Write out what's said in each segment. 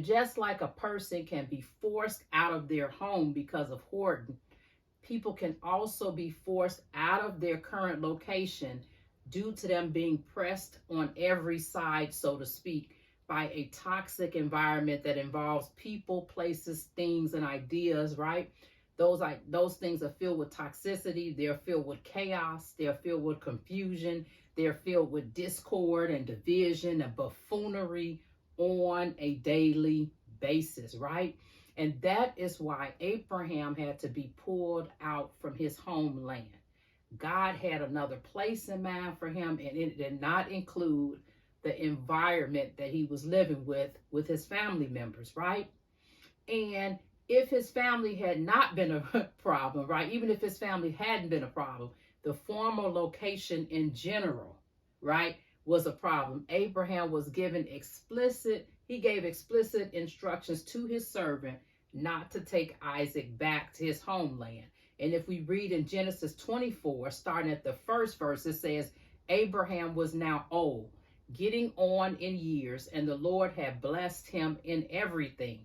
Just like a person can be forced out of their home because of hoarding, people can also be forced out of their current location due to them being pressed on every side, so to speak, by a toxic environment that involves people, places, things, and ideas, right? Those things are filled with toxicity, they're filled with chaos, they're filled with confusion, they're filled with discord and division and buffoonery on a daily basis, right? And that is why Abraham had to be pulled out from his homeland. God had another place in mind for him, and it did not include the environment that he was living with his family members, right? And if his family had not been a problem, right? Even if his family hadn't been a problem, the former location in general, right, was a problem. Abraham was he gave explicit instructions to his servant not to take Isaac back to his homeland. And if we read in Genesis 24, starting at the first verse, it says, Abraham was now old, getting on in years, and the Lord had blessed him in everything.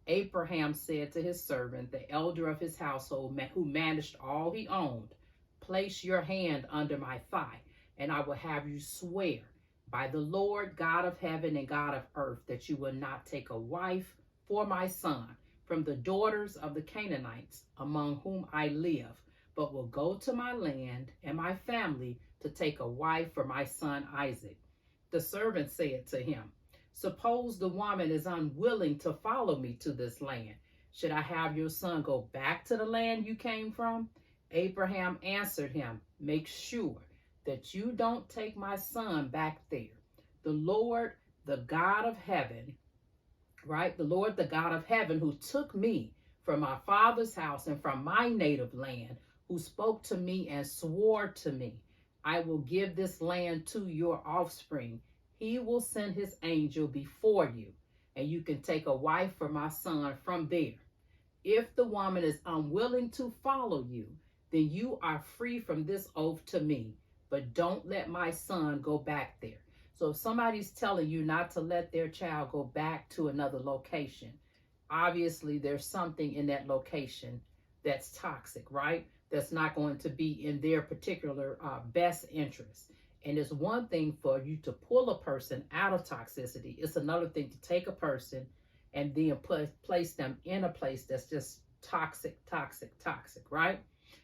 Abraham said to his servant, the elder of his household, who managed all he owned, place your hand under my thigh, and I will have you swear by the Lord God of heaven and God of earth that you will not take a wife for my son from the daughters of the Canaanites among whom I live, but will go to my land and my family to take a wife for my son Isaac. The servant said to him, suppose the woman is unwilling to follow me to this land. Should I have your son go back to the land you came from? Abraham answered him, make sure that you don't take my son back there. The Lord, the God of heaven, right? The Lord, the God of heaven, who took me from my father's house and from my native land, who spoke to me and swore to me, I will give this land to your offspring. He will send his angel before you, and you can take a wife for my son from there. If the woman is unwilling to follow you, then you are free from this oath to me, but don't let my son go back there. So if somebody's telling you not to let their child go back to another location, obviously there's something in that location that's toxic, right? That's not going to be in their particular best interest. And it's one thing for you to pull a person out of toxicity. It's another thing to take a person and then place them in a place that's just toxic, right?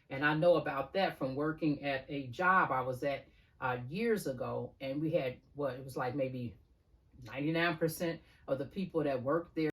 And I know about that from working at a job I was at years ago, and we had it was like maybe 99% of the people that worked there